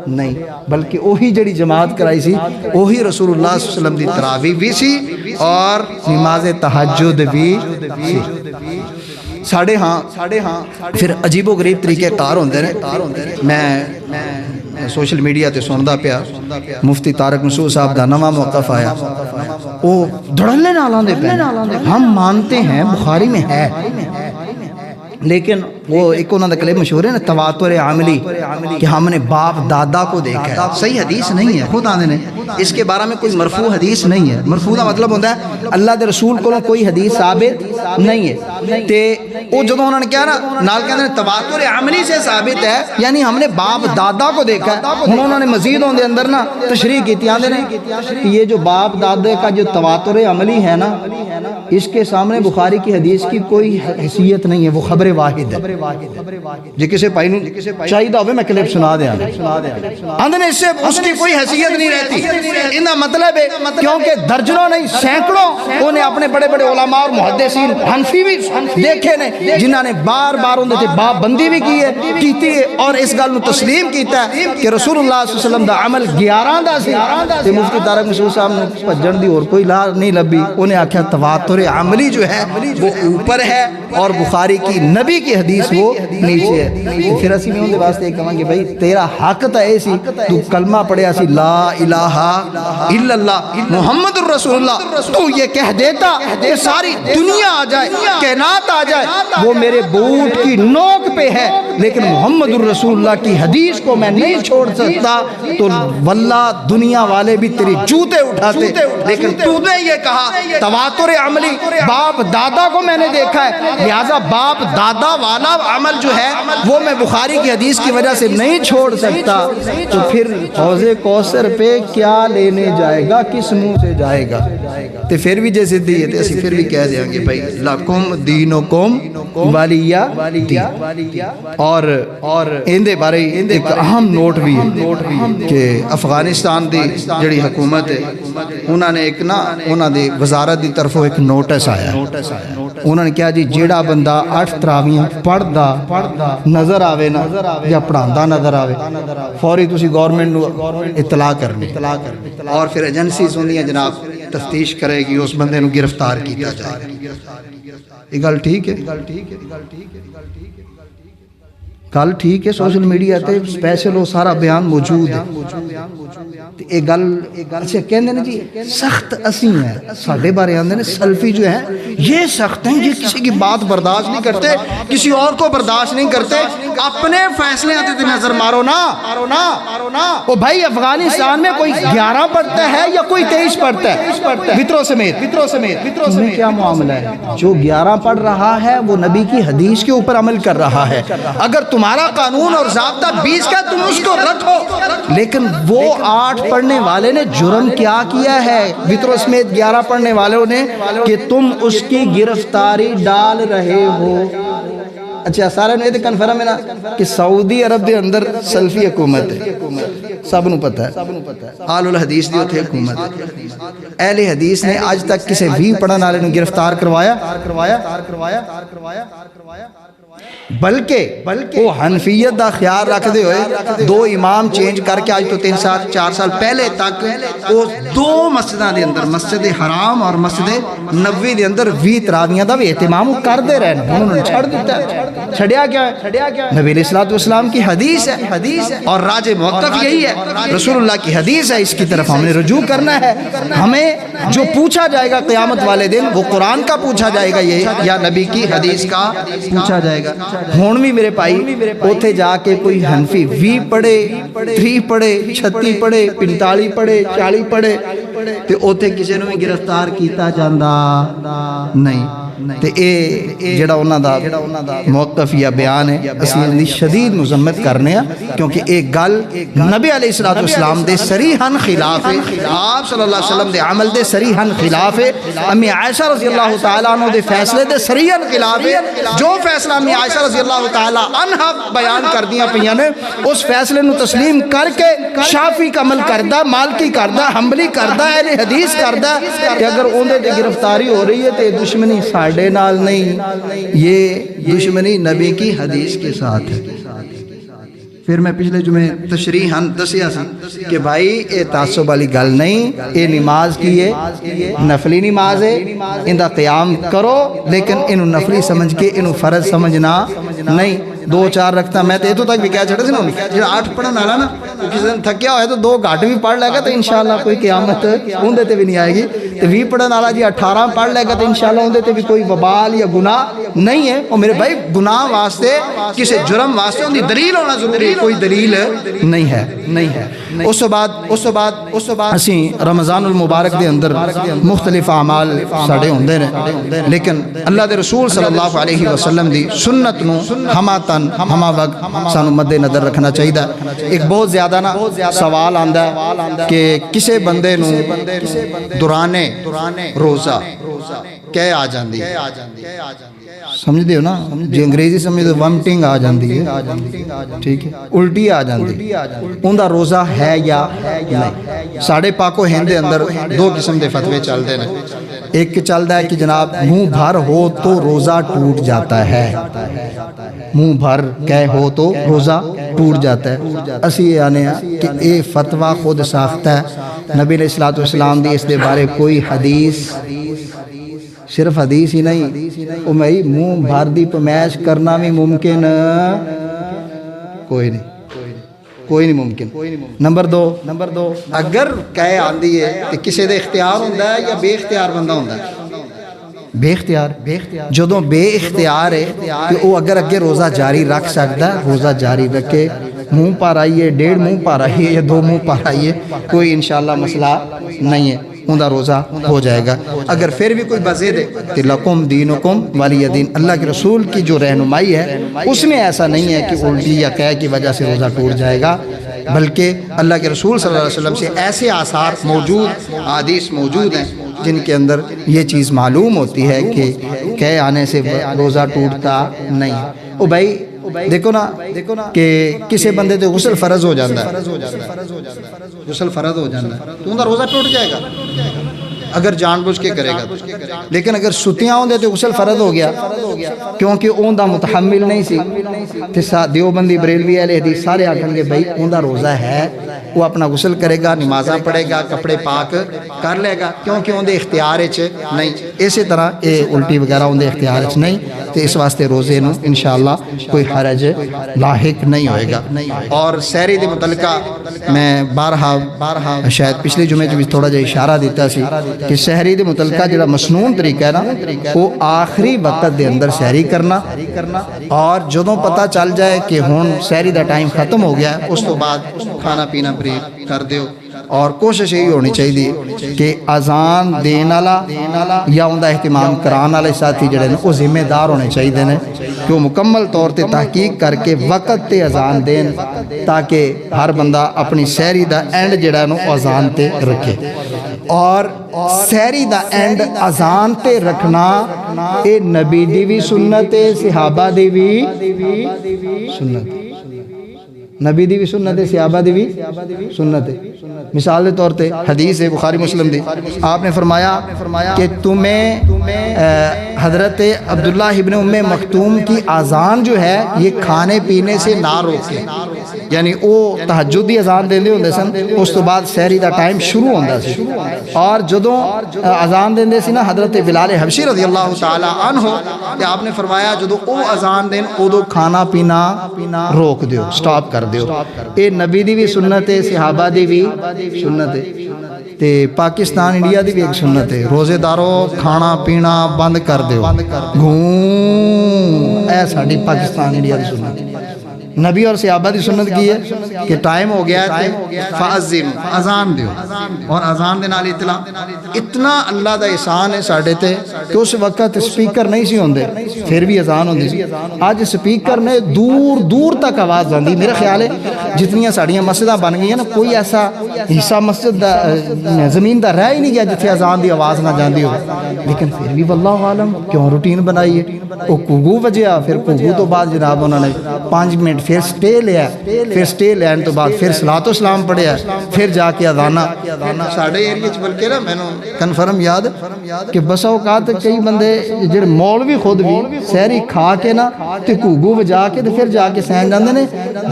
نہیں، بلکہ وہی جڑی جماعت کرائی سی وہی رسول اللہ صلی اللہ علیہ وسلم دی تراویح بھی سی اور نماز تہجد بھی سی۔ ساڑھے ہاں پھر عجیب و غریب طریقے کار ہوندے نے۔ میں سوشل میڈیا تے سندا پیا مفتی طارق مسعود صاحب دا نواں موقف آیا، وہ دھڑلے نال آندے پے، ہم مانتے ہیں بخاری میں ہے، لیکن وہ ایک انہوں نے کلمہ مشہور ہے نا تواتر عملی کہ ہم نے باپ دادا کو دیکھا ہے، صحیح حدیث نہیں ہے، خود آنے نے اس کے بارے میں کوئی مرفوع حدیث نہیں ہے۔ مرفوع کا مطلب ہوتا ہے اللہ دے رسول کو کوئی حدیث ثابت نہیں ہے، تے وہ جدو انہوں نے کیا نا نال کہتے ہیں تواتر عملی سے ثابت ہے، یعنی ہم نے باپ دادا کو دیکھا ہے۔ انہوں نے مزید ان دے اندر نا تشریح کی تھی، آندے نے کہ یہ جو باپ دادے کا جو تواتر عملی ہے نا، اس کے سامنے بخاری کی حدیث کی کوئی حیثیت نہیں ہے، وہ خبر واحد ہے۔ جی کسے پائی نہیں چاہیے ہوئے میں کلپ سنا دیا، آندے نے اس سے اس کی کوئی حیثیت نہیں رہتی۔ انہا مطلب ہے کیونکہ درجنوں نہیں سینکڑوں انہیں اپنے بڑے بڑے علماء اور محدثین حنفی بھی دیکھے نے جنہاں نے بار بار انہیں باب بندی بھی کیتی ہے اور اس گل نو تسلیم کیتا ہے کہ رسول اللہ صلی اللہ علیہ وسلم دا عمل 11 دا سی، تے مفتی طارق مسعود صاحب نے بھجن دی اور کوئی لا نہیں لبی، انہیں آکھیا تواتر عملی جو ہے وہ اوپر ہے اور بخاری کی نبی کی حدیث وہ نیچے ہے۔ پھر اسی میں ان دے واسطے ایک کہاں گے بھائی تیرا حق تا ایسی تو کلمہ پڑھیا سی لا الہ الا اللہ محمد الرسول اللہ، تو یہ کہہ دیتا کہ ساری دنیا آ جائے کائنات آ جائے وہ میرے بوٹ کی نوک پہ ہے، لیکن محمد الرسول اللہ کی حدیث کو میں نہیں چھوڑ سکتا، تو واللہ دنیا والے بھی تیری جوتے اٹھاتے، لیکن تو نے یہ کہا تواتر عملی باپ دادا کو میں نے دیکھا ہے، لہذا باپ دادا والا عمل جو ہے وہ میں بخاری کی حدیث کی وجہ سے نہیں چھوڑ سکتا، تو پھر حوض کوثر پہ کیا لینے جائے گا، کس منہ سے جائے گا؟ تو پھر بھی جیسے دی ہے اسی پھر بھی کہہ دیں گے بھائی لکم دینکم ولیہ دین۔ اور اندے بارے ایک اہم نوٹ بھی ہے کہ افغانستان دی جڑی حکومت ہے انہوں نے ایک نا انہوں نے وزارت دی طرفوں ایک نوٹس آیا، انہوں نے کہا جی جیڑا بندہ 8 تراویح پڑھدا نظر آوے نا یا پڑھاندا نظر آوے فوری تسی گورنمنٹ نو اطلاع کرنی، اور پھر ایجنسیز ہوندیاں جناب تفتیش کرے گی اس بندے نو گرفتار کیتا جائے۔ یہ گل ٹھیک ہے؟ گل ٹھیک ہے، سوشل میڈیا تے اسپیشل وہ سارا بیان موجود ہے۔ یہ گل اچھا کہندے نے جی سخت اسی ہیں، ساڈے بارے آندے نے سلفی جو ہیں یہ سخت ہیں، یہ کسی کی بات برداشت نہیں کرتے، کسی اور کو برداشت نہیں کرتے، اپنے فیصلے آتے تھے نظر مارو نا۔ وہ بھائی افغانستان میں کوئی 11 پڑھتا ہے یا کوئی 23 پڑھتا ہے وطروں سمیت، تمہیں کیا معاملہ ہے؟ جو 11 پڑھ رہا ہے وہ نبی کی حدیث کے اوپر عمل کر رہا ہے، اگر تمہارا قانون اور ضابطہ 20 کا تم اس کو رکھو، لیکن وہ 8 پڑھنے والے نے جرم کیا کیا ہے وطروں سمیت 11 پڑھنے والوں نے کہ تم اس کی گرفتاری ڈال رہے ہو۔ اچھا سارے نے یہ کنفرم ہے نا کہ سعودی عرب دے اندر سلفی حکومت ہے، سب نو پتہ ہے، آل الحدیث دی اتھے حکومت ہے، اہل حدیث نے آج تک کسی بھی پڑھن والے نو گرفتار کروایا، بلکہ وہ حنفیت دا خیال رکھ دے ہوئے 2 امام چینج کر کے آج تو 3-4 سال پہلے تک وہ 2 مسجداں دے اندر مسجد حرام اور مسجد نبوی دے اندر 20 تراویحاں دا بھی اہتمام کر دے رہے ہیں، انہوں نے چھڑ دیتا ہے۔ چھڑیا کیا ہے؟ نبی علیہ السلام کی حدیث ہے اور راج موقف یہی ہے، رسول اللہ کی حدیث ہے، اس کی طرف ہم نے رجوع کرنا ہے۔ ہمیں جو پوچھا جائے گا قیامت والے دن وہ قرآن کا پوچھا جائے گا یہ یا نبی کی حدیث کا پوچھا جائے گا۔ ہون بھی میرے پائی اوتھے جا کے کوئی حنفی 20 پڑھے 3 پڑھے 36 پڑھے 45 پڑھے 40 پڑھے تے اوتھے کسی نے بھی گرفتار کیتا جاندا نہیں۔ تے اے جڑا انہاں دا موقف یا بیان ہے اسی دی شدید مذمت کرنے ہیں کیونکہ ایک گل نبی علیہ الصلوۃ والسلام دے صریحاً خلاف ہے، آپ صلی اللہ علیہ وسلم دے عمل دے صریحاً خلاف ہے، امی عائشہ رضی اللہ تعالیٰ عنہ دے فیصلے دے صریحاً خلاف ہے۔ جو فیصلہ امی عائشہ رضی اللہ تعالیٰ عنہ بیان کر دیا پہیاں نے اس فیصلے نو تسلیم کر کے شافعی کا عمل کردہ، مالکی کردہ، حنبلی کردہ، اہل حدیث کردہ کہ اگر اوندے دے گرفتاری ہو رہی ہے تو دشمنی ساڑھے نال نہیں، یہ دشمنی نبی کی حدیث کے ساتھ ہے۔ پھر میں پچھلے جمعے تشریحاً دسیا سی کہ بھائی اے تعصب والی گل نہیں، اے نماز کی ہے، نفلی نماز ہے، اندہ قیام کرو لیکن انہوں نفلی سمجھ کے انہوں فرض سمجھنا نہیں۔ 2-4 رکھتا میں تو تک بھی کیا چھڑے سے نہیں جہاں 8 پڑھن والا نا کسی دن تھکیا ہوئے تو 2 گھاٹ بھی پڑھ لے گا تو انشاءاللہ کوئی قیامت ان دیتے بھی نہیں آئے گی۔ تو 20 پڑھن والا جی 18 پڑھ لے گا تو انشاءاللہ ان دیتے بھی کوئی وبال یا گناہ نہیں ہے۔ اور میرے بھائی گناہ واسطے کسی جرم واسطے ان دی دلیل ہونا ضروری ہے، کوئی دلیل نہیں ہے۔ اس بعد اسی رمضان المبارک دے اندر مختلف اعمال ساڑے ہوندے نے لیکن اللہ دے رسول صلی اللہ علیہ وسلم دی سنت نو ہما وقت سانو مد نظر رکھنا چاہیے۔ ایک بہت زیادہ نا سوال آندا ہے کہ کسے بندے نو درانے روزہ کہہ آ جاندی ہے، سمجھ دیو نا جی انگریزی سمجھ دو ومٹنگ آ جاندی ہے، ٹھیک ہے، الٹی آ جاندی ان دا روزہ ہے یا نہیں۔ ساڑھے پاک و ہند دے اندر 2 قسم دے فتوے چل دے نے۔ ایک چلتا ہے کہ جناب منہ بھر ہو تو روزہ ٹوٹ جاتا ہے، منہ بھر کہہ ہو تو روزہ ٹوٹ جاتا ہے۔ اسی یہ آنے ہیں کہ اے فتوہ خود ساختہ ہے، نبی علیہ الصلوۃ والسلام دی اس دے بارے کوئی حدیث، صرف حدیث ہی نہیں، او میں منہ بھر دی پمیش کرنا بھی ممکن کوئی نہیں ممکن۔ نمبر 2 اگر کہے آندی ہے کہ کسی دے اختیار ہوندہ ہے یا بے اختیار بندہ ہوندہ ہے؟ بے اختیار، جدوں بے اختیار ہے کہ وہ اگر اگے روزہ جاری رکھ سکتا ہے روزہ جاری رکھے، منہ پار آئیے، 1.5 منہ پار آئیے یا 2 منہ پار آئیے، کوئی انشاءاللہ مسئلہ نہیں ہے، ان دا روزہ ہو جائے گا۔ اگر پھر بھی کوئی بزید ہے کہ لکم دینکم ولی دین، اللہ کے رسول کی جو رہنمائی ہے اس میں ایسا نہیں ہے کہ الٹی یا قے کی وجہ سے روزہ ٹوٹ جائے گا، بلکہ اللہ کے رسول صلی اللہ علیہ وسلم سے ایسے آثار موجود، حدیث موجود ہیں جن کے اندر یہ چیز معلوم ہوتی ہے کہ قے آنے سے روزہ ٹوٹتا نہیں۔ او بھائی دیکھو نا کہ کسی بندے تے غسل فرض ہو جاندہ ہے، غسل فرض ہو جاندہ ہے تو ان کا روزہ ٹوٹ جائے گا اگر جان بوجھ کے کرے گا۔ لیکن اگر ستیاں ہوندے تو غسل فرض ہو گیا کیونکہ اون دا متحمل نہیں سی، تے دیوبندی بریلوی اہل حدیث سارے آکھن گے بھائی اون دا روزہ ہے، وہ اپنا غسل کرے گا، نمازاں پڑھے گا، کپڑے پاک کر لے گا کیونکہ اون دے اختیار وچ نہیں۔ اسی طرح اے الٹی وغیرہ اون دے اختیار وچ نہیں، تے اس واسطے روزے نو انشاءاللہ کوئی حرج لاحق نہیں ہوئے گا۔ اور سحری دے متعلقہ میں بارہا شاید پچھلے جمعے جو بھی تھوڑا جا اشارہ دیتا سی کہ سحری دے متعلقہ جڑا مسنون طریقہ ہے نا وہ آخری وقت دے اندر سحری کرنا، اور جدوں پتہ چل جائے کہ ہون سحری دا ٹائم ختم ہو گیا اس تو بعد کھانا پینا بریک کر دیو۔ اور کوشش یہی ہونی چاہیے کہ اذان دین والا یا ان دا اہتمام کران والے ساتھی جڑے نے وہ ذمہ دار ہونے چاہیے نے کہ وہ مکمل طور تے تحقیق کر کے وقت تے اذان دین تاکہ ہر بندہ اپنی سحری دا اینڈ جڑا نو اذان تے رکھے۔ اور سحری دا اینڈ اذان تے رکھنا اے نبی دی بھی سنت ہے، صحابہ دی بھی سنت، نبی دی بھی سنت ہے، صحابہ دی بھی سنت ہے۔ مثال کے طور پہ حدیث ہے بخاری مسلم دی، آپ نے فرمایا کہ تمہیں حضرت عبداللہ ابن ام مکتوم کی اذان جو ہے یہ کھانے پینے سے نہ روکے، یعنی وہ تہجد دی اذان دیندے ہوندے سن، اس تو بعد سحری دا ٹائم شروع ہوندا سی، اور جدوں اذان دیندے سی نا حضرت بلال حبشی رضی اللہ تعالی عنہ کہ آپ نے فرمایا جدوں او اذان دین اودوں کھانا پینا روک دیو، سٹاپ کر دیو۔ اے نبی دی بھی سنت ہے، صحابہ دی بھی سنت ہے، تے پاکستان انڈیا دی بھی ایک سنت ہے، روزے داروں کھانا پینا بند کر دیو، اے ساڈی پاکستان انڈیا دی سنت نبی اور صحابہ دی سنت کی ہے کہ ٹائم ہو گیا ہے فاذن اذان دیو اور اذان دے نال اطلاع اتنا اللہ دا احسان ہے ساڈے تے کہ اس وقت سپیکر نہیں سی ہوندے پھر بھی اذان ہوندی سی اج سپیکر نے دور دور تک آواز آندی میرا خیال ہے جتنیاں ساڈیاں مسجداں بن گئی ہیں نا کوئی ایسا حصہ مسجد دا زمین دا رہ ہی نہیں گیا جتھے اذان دی آواز نہ جاندی ہو لیکن پھر بھی واللہ عالم کیوں روٹین بنائی ہے وہ کوگو وجیا پھر کوگو تو بعد جناب انہوں نے 5 منٹ پھر سٹے لیا پھر سٹے لین تو بعد پھر صلاۃ و سلام پڑھیا پھر جا کے اذانہ ساڑھے ایریے بلکہ نا میں نے کنفرم یاد کہ بسا اوقات کئی بندے جڑے مولوی خود بھی سحری کھا کے نا تے کوگو وجا کے تے پھر جا کے سین جاندے نے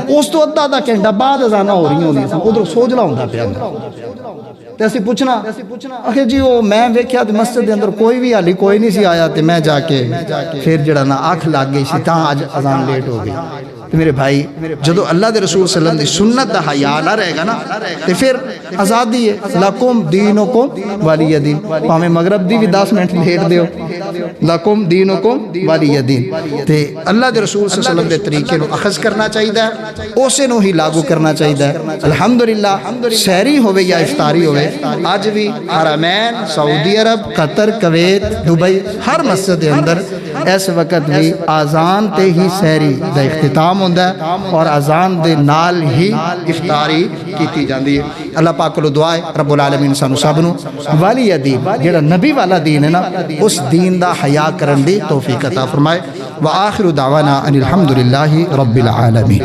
اس تو ادھا گھنٹہ بعد اذانہ ہو رہی ہوندی سن ادھر سوجلا ہوندا پیا تے اسی پوچھنا آخر جی وہ میں ویکھیا تے مسجد دے اندر کوئی بھی حالی کوئی نہیں سی آیا تے میں جا کے پھر جڑا نا اکھ لگ گئی سی تاں اج اذان لیٹ ہو گئی تو میرے بھائی جدو اللہ دے رسول صلی اللہ علیہ وسلم دی سنت دا حیا نہ رہے گا نا تے پھر آزادی ہے لکم دینکم ولی دین پاویں مغرب دی بھی 10 منٹ لیٹ دیو لکم دینکم ولی دین تے اللہ دے رسول صلی اللہ علیہ وسلم دے طریقے نو اخذ کرنا چاہیے اسے نو ہی لاگو کرنا چاہیے الحمدللہ سحری ہوے یا افطاری ہوے اج بھی حرمین سعودی عرب قطر کویت دبئی ہر مسجد دے اندر اس وقت بھی آزان تے ہی سحری دا اختتام ہوندہ ہے اور اذان دے نال ہی افطاری کیتی جاندی ہے اللہ پاک کو دعا ہے رب العالمین سانو سب نو والی دین جڑا نبی والا دین ہے نا اس دین دا حیا کرن دی توفیق عطا فرمائے وآخر دعوانا ان الحمدللہ رب العالمین